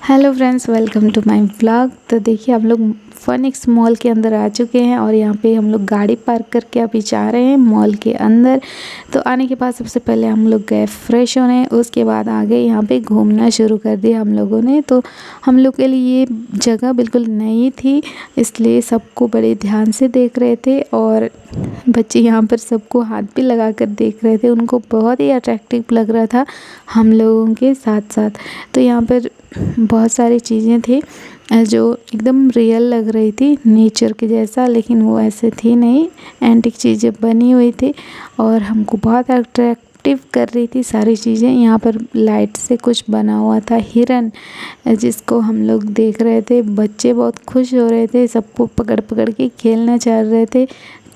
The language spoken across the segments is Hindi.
Hello friends, welcome to my vlog. तो देखिए हम लोग फनिक्स मॉल के अंदर आ चुके हैं और यहाँ पे हम लोग गाड़ी पार्क करके अभी जा रहे हैं मॉल के अंदर। तो आने के बाद सबसे पहले हम लोग गए फ्रेश होने, उसके बाद आगे यहाँ पे घूमना शुरू कर दिया हम लोगों ने। तो हम लोग के लिए ये जगह बिल्कुल नई थी, इसलिए सबको बड़े ध्यान से देख रहे थे और बच्चे यहाँ पर सबको हाथ भी लगा कर देख रहे थे। उनको बहुत ही अट्रैक्टिव लग रहा था हम लोगों के साथ साथ। तो यहाँ पर बहुत सारी चीज़ें थी जो एकदम रियल लग रही थी, नेचर के जैसा, लेकिन वो ऐसे थी नहीं, एंटिक चीज़ें बनी हुई थी और हमको बहुत अट्रैक्टिव कर रही थी सारी चीज़ें। यहाँ पर लाइट से कुछ बना हुआ था हिरन, जिसको हम लोग देख रहे थे। बच्चे बहुत खुश हो रहे थे, सबको पकड़ पकड़ के खेलना चाह रहे थे,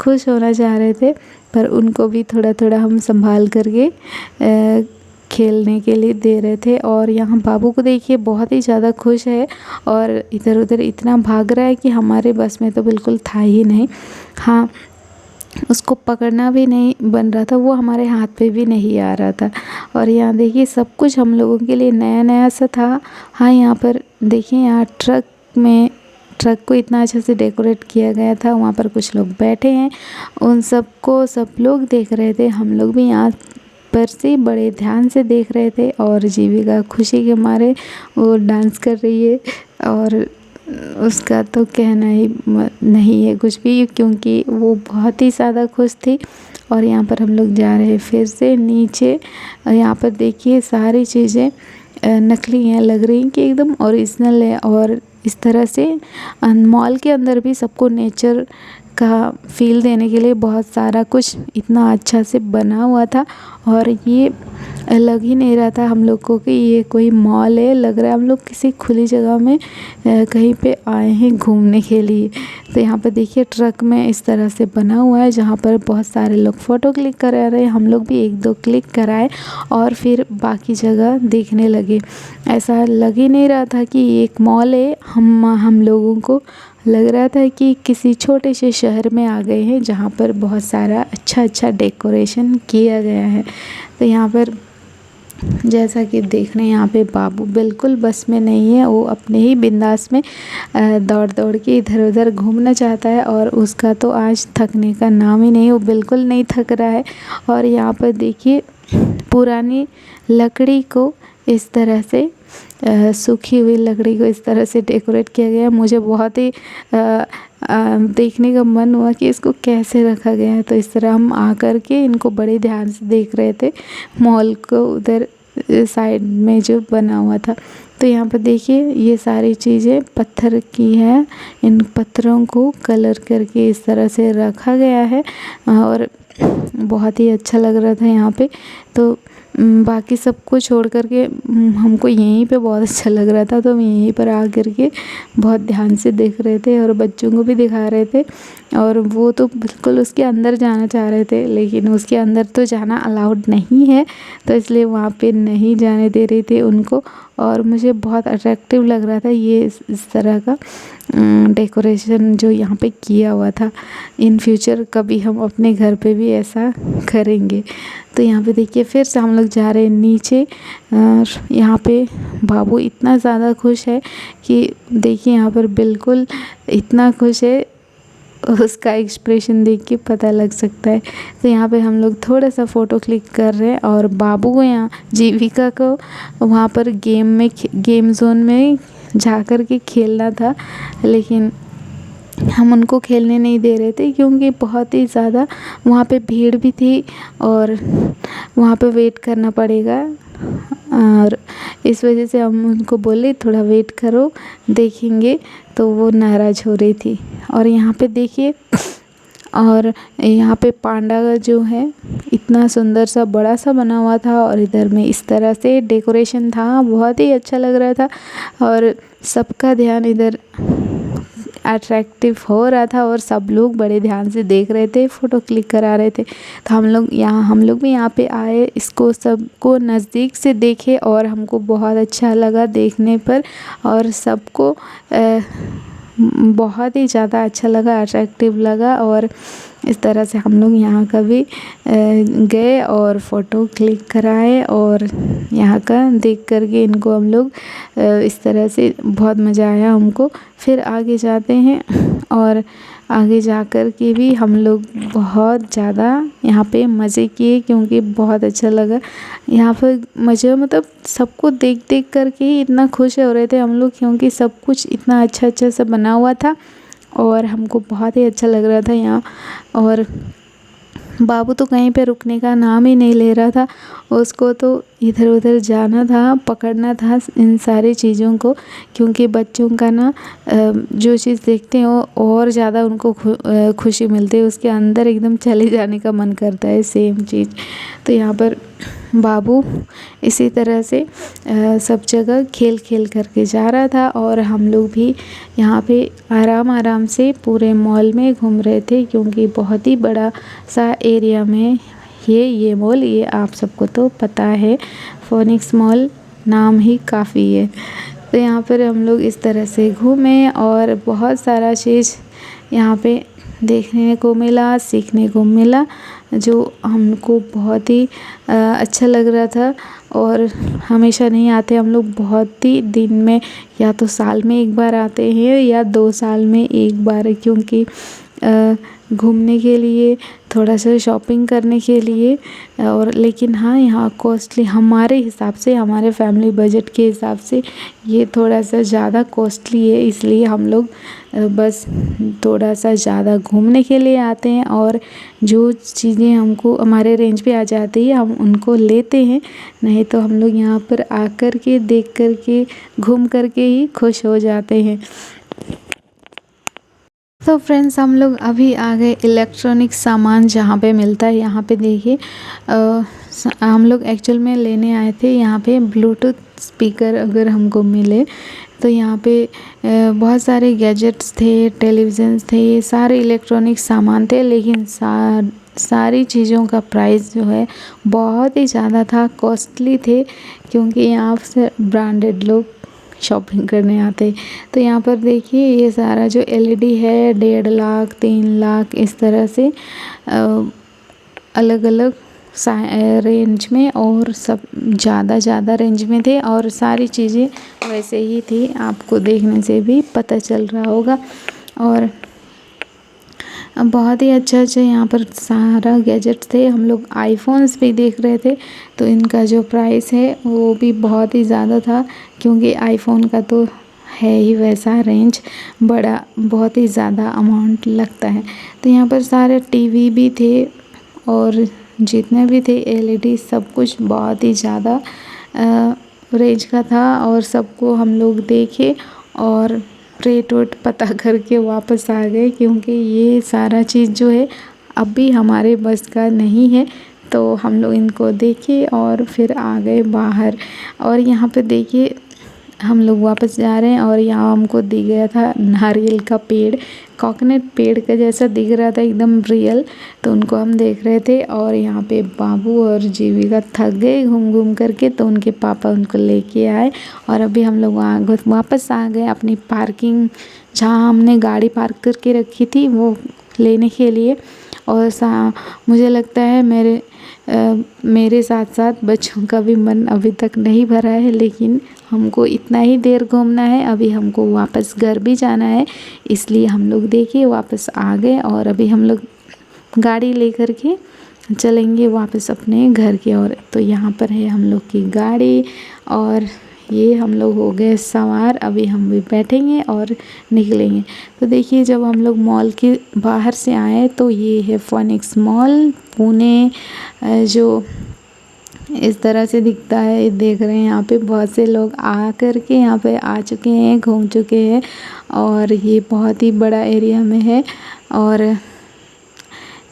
खुश होना चाह रहे थे, पर उनको भी थोड़ा थोड़ा हम संभाल करके खेलने के लिए दे रहे थे। और यहाँ बाबू को देखिए बहुत ही ज़्यादा खुश है और इधर उधर इतना भाग रहा है कि हमारे बस में तो बिल्कुल था ही नहीं। हाँ, उसको पकड़ना भी नहीं बन रहा था, वो हमारे हाथ पे भी नहीं आ रहा था। और यहाँ देखिए सब कुछ हम लोगों के लिए नया नया सा था। हाँ, यहाँ पर देखिए, यहाँ ट्रक को इतना अच्छे से डेकोरेट किया गया था। वहाँ पर कुछ लोग बैठे हैं, उन सबको सब लोग देख रहे थे। हम लोग भी यहाँ पर से बड़े ध्यान से देख रहे थे और जीविका खुशी के मारे वो डांस कर रही है और उसका तो कहना ही नहीं है कुछ भी, क्योंकि वो बहुत ही ज़्यादा खुश थी। और यहाँ पर हम लोग जा रहे हैं फिर से नीचे। यहाँ पर देखिए सारी चीज़ें नकली हैं, लग रही हैं कि एकदम ओरिजिनल है। और इस तरह से मॉल के अंदर भी सबको नेचर का फील देने के लिए बहुत सारा कुछ इतना अच्छा से बना हुआ था। और ये लग ही नहीं रहा था हम लोग को कि ये कोई मॉल है, लग रहा है हम लोग किसी खुली जगह में कहीं पे आए हैं घूमने के लिए। तो यहाँ पर देखिए ट्रक में इस तरह से बना हुआ है, जहाँ पर बहुत सारे लोग फ़ोटो क्लिक करा रहे हैं। हम लोग भी एक दो क्लिक कराए और फिर बाकी जगह देखने लगे। ऐसा लग ही नहीं रहा था कि ये एक मॉल है। हम लोगों को लग रहा था कि किसी छोटे से शहर में आ गए हैं, जहाँ पर बहुत सारा अच्छा अच्छा डेकोरेशन किया गया है। तो यहाँ पर जैसा कि देख रहे हैं, यहाँ पे बाबू बिल्कुल बस में नहीं है, वो अपने ही बिंदास में दौड़ दौड़ के इधर उधर घूमना चाहता है और उसका तो आज थकने का नाम ही नहीं, वो बिल्कुल नहीं थक रहा है। और यहाँ पर देखिए पुरानी लकड़ी को इस तरह से सूखी हुई लकड़ी को इस तरह से डेकोरेट किया गया है। मुझे बहुत ही देखने का मन हुआ कि इसको कैसे रखा गया है। तो इस तरह हम आकर के इनको बड़े ध्यान से देख रहे थे, मॉल को उधर साइड में जो बना हुआ था। तो यहाँ पर देखिए ये सारी चीज़ें पत्थर की है, इन पत्थरों को कलर करके इस तरह से रखा गया है और बहुत ही अच्छा लग रहा था यहाँ पे। तो बाकी सबको छोड़ कर के हमको यहीं पे बहुत अच्छा लग रहा था, तो हम यहीं पर आ कर के बहुत ध्यान से देख रहे थे और बच्चों को भी दिखा रहे थे। और वो तो बिल्कुल उसके अंदर जाना चाह रहे थे, लेकिन उसके अंदर तो जाना अलाउड नहीं है, तो इसलिए वहाँ पे नहीं जाने दे रही थी उनको। और मुझे बहुत अट्रैक्टिव लग रहा था ये इस तरह का डेकोरेशन जो यहाँ पे किया हुआ था। इन फ्यूचर कभी हम अपने घर पे भी ऐसा करेंगे। तो यहाँ पे देखिए फिर से हम लोग जा रहे हैं नीचे। और यहाँ पे बाबू इतना ज़्यादा खुश है कि देखिए यहाँ पर बिल्कुल इतना खुश है, उसका एक्सप्रेशन देख के पता लग सकता है। तो यहाँ पे हम लोग थोड़ा सा फ़ोटो क्लिक कर रहे हैं और बाबू को, यहाँ जीविका को वहाँ पर गेम जोन में जा कर के खेलना था, लेकिन हम उनको खेलने नहीं दे रहे थे क्योंकि बहुत ही ज़्यादा वहाँ पे भीड़ भी थी और वहाँ पे वेट करना पड़ेगा। और इस वजह से हम उनको बोले थोड़ा वेट करो, देखेंगे, तो वो नाराज़ हो रही थी। और यहाँ पे देखिए, और यहाँ पे पांडा जो है इतना सुंदर सा बड़ा सा बना हुआ था और इधर में इस तरह से डेकोरेशन था, बहुत ही अच्छा लग रहा था और सबका ध्यान इधर अट्रैक्टिव हो रहा था और सब लोग बड़े ध्यान से देख रहे थे, फ़ोटो क्लिक करा रहे थे। तो हम लोग भी यहाँ पे आए, इसको सबको नज़दीक से देखे और हमको बहुत अच्छा लगा देखने पर। और सबको बहुत ही ज़्यादा अच्छा लगा, अट्रैक्टिव लगा। और इस तरह से हम लोग यहाँ का भी गए और फ़ोटो क्लिक कराए और यहाँ का देख कर के इनको हम लोग इस तरह से बहुत मज़ा आया हमको। फिर आगे जाते हैं और आगे जा कर के भी हम लोग बहुत ज़्यादा यहाँ पे मज़े किए, क्योंकि बहुत अच्छा लगा यहाँ पर। मज़े मतलब सबको देख देख कर के ही इतना खुश हो रहे थे हम लोग, क्योंकि सब कुछ इतना अच्छा अच्छा सा बना हुआ था और हमको बहुत ही अच्छा लग रहा था यहाँ। और बाबू तो कहीं पे रुकने का नाम ही नहीं ले रहा था, उसको तो इधर उधर जाना था, पकड़ना था इन सारी चीज़ों को, क्योंकि बच्चों का ना जो चीज़ देखते हैं वो और ज़्यादा उनको खुशी मिलती है, उसके अंदर एकदम चले जाने का मन करता है सेम चीज़। तो यहाँ पर बाबू इसी तरह से सब जगह खेल खेल करके जा रहा था और हम लोग भी यहाँ पे आराम आराम से पूरे मॉल में घूम रहे थे, क्योंकि बहुत ही बड़ा सा एरिया में ये मॉल, ये आप सबको तो पता है, फोनिक्स मॉल नाम ही काफ़ी है। तो यहाँ पर हम लोग इस तरह से घूमे और बहुत सारा चीज़ यहाँ पे देखने को मिला, सीखने को मिला, जो हमको बहुत ही अच्छा लग रहा था। और हमेशा नहीं आते हम लोग, बहुत ही दिन में या तो साल में एक बार आते हैं या 2 साल में एक बार, क्योंकि घूमने के लिए, थोड़ा सा शॉपिंग करने के लिए। और लेकिन हाँ, यहाँ कॉस्टली हमारे हिसाब से, हमारे फैमिली बजट के हिसाब से ये थोड़ा सा ज़्यादा कॉस्टली है, इसलिए हम लोग बस थोड़ा सा ज़्यादा घूमने के लिए आते हैं और जो चीज़ें हमको हमारे रेंज पे आ जाती है हम उनको लेते हैं। नहीं तो हम लोग यहाँ पर आकर के देख कर के घूम कर के ही खुश हो जाते हैं। तो फ्रेंड्स, हम लोग अभी आ गए इलेक्ट्रॉनिक सामान जहाँ पे मिलता है। यहाँ पे देखिए हम लोग एक्चुअल में लेने आए थे यहाँ पे ब्लूटूथ स्पीकर अगर हमको मिले, तो यहाँ पे बहुत सारे गैजेट्स थे, टेलीविज़न्स थे, सारे इलेक्ट्रॉनिक सामान थे, लेकिन सारी चीज़ों का प्राइस जो है बहुत ही ज़्यादा था, कॉस्टली थे, क्योंकि यहाँ से ब्रांडेड लोग शॉपिंग करने आते। तो यहाँ पर देखिए ये सारा जो एलईडी है 1.5 लाख 3 लाख इस तरह से अलग अलग रेंज में और सब ज़्यादा रेंज में थे, और सारी चीज़ें वैसे ही थी, आपको देखने से भी पता चल रहा होगा। और बहुत ही अच्छा यहाँ पर सारा गैजेट्स थे। हम लोग आईफोन्स भी देख रहे थे, तो इनका जो प्राइस है वो भी बहुत ही ज़्यादा था, क्योंकि आईफोन का तो है ही वैसा रेंज, बड़ा बहुत ही ज़्यादा अमाउंट लगता है। तो यहाँ पर सारे टीवी भी थे और जितने भी थे एलईडी, सब कुछ बहुत ही ज़्यादा रेंज का था। और सबको हम लोग देखे और रेट वेट पता करके वापस आ गए, क्योंकि ये सारा चीज़ जो है अभी हमारे बस का नहीं है। तो हम लोग इनको देखे और फिर आ गए बाहर। और यहाँ पे देखिए हम लोग वापस जा रहे हैं और यहाँ हमको दिख गया था नारियल का पेड़, कोकोनट पेड़ का जैसा दिख रहा था, एकदम रियल। तो उनको हम देख रहे थे और यहाँ पे बाबू और जीविका थक गए घूम घूम करके, तो उनके पापा उनको लेके आए और अभी हम लोग वापस आ गए अपनी पार्किंग, जहाँ हमने गाड़ी पार्क करके रखी थी वो लेने के लिए। और मुझे लगता है मेरे साथ साथ बच्चों का भी मन अभी तक नहीं भरा है, लेकिन हमको इतना ही देर घूमना है, अभी हमको वापस घर भी जाना है, इसलिए हम लोग देखिए वापस आ गए और अभी हम लोग गाड़ी लेकर के चलेंगे वापस अपने घर की ओर। तो यहाँ पर है हम लोग की गाड़ी और ये हम लोग हो गए सवार, अभी हम भी बैठेंगे और निकलेंगे। तो देखिए जब हम लोग मॉल के बाहर से आए तो ये है फोनिक्स मॉल पुणे, जो इस तरह से दिखता है। देख रहे हैं यहाँ पे बहुत से लोग आ कर के यहाँ पे आ चुके हैं, घूम चुके हैं, और ये बहुत ही बड़ा एरिया में है। और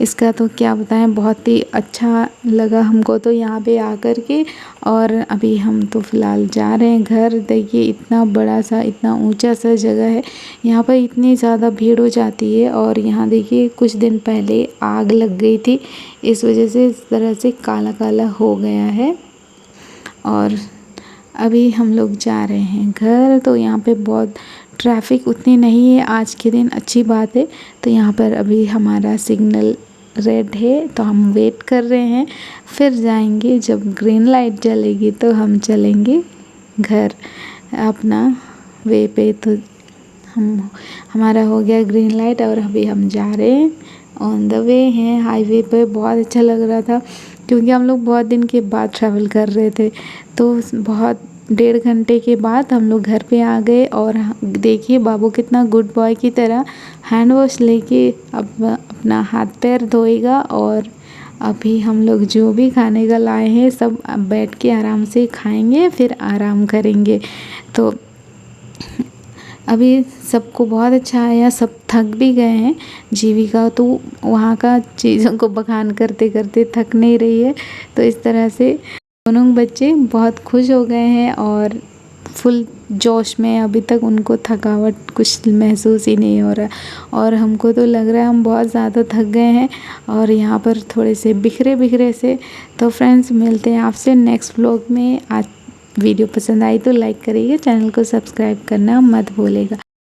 इसका तो क्या बताएं, बहुत ही अच्छा लगा हमको तो यहाँ पे आकर के। और अभी हम तो फ़िलहाल जा रहे हैं घर। देखिए इतना बड़ा सा, इतना ऊंचा सा जगह है, यहाँ पर इतनी ज़्यादा भीड़ हो जाती है। और यहाँ देखिए कुछ दिन पहले आग लग गई थी, इस वजह से इस तरह से काला काला हो गया है। और अभी हम लोग जा रहे हैं घर। तो यहाँ पे बहुत ट्रैफिक उतनी नहीं है आज के दिन, अच्छी बात है। तो यहाँ पर अभी हमारा सिग्नल रेड है तो हम वेट कर रहे हैं, फिर जाएंगे। जब ग्रीन लाइट जलेगी तो हम चलेंगे घर अपना वे पे। तो हमारा हो गया ग्रीन लाइट और अभी हम जा रहे हैं, ऑन द वे हैं हाईवे पे। बहुत अच्छा लग रहा था क्योंकि हम लोग बहुत दिन के बाद ट्रैवल कर रहे थे, तो बहुत 1.5 घंटे के बाद हम लोग घर पे आ गए। और देखिए बाबू कितना गुड बॉय की तरह हैंड वॉश लेके अब अपना हाथ पैर धोएगा। और अभी हम लोग जो भी खाने का लाए हैं सब बैठ के आराम से खाएंगे, फिर आराम करेंगे। तो अभी सबको बहुत अच्छा आया, सब थक भी गए हैं। जीविका तो वहाँ का चीज़ों को बखान करते करते थक नहीं रही है। तो इस तरह से दोनों बच्चे बहुत खुश हो गए हैं और फुल जोश में। अभी तक उनको थकावट कुछ महसूस ही नहीं हो रहा और हमको तो लग रहा है हम बहुत ज़्यादा थक गए हैं और यहाँ पर थोड़े से बिखरे बिखरे से। तो फ्रेंड्स मिलते हैं आपसे नेक्स्ट व्लॉग में। आज वीडियो पसंद आई तो लाइक करिएगा, चैनल को सब्सक्राइब करना मत भूलिएगा।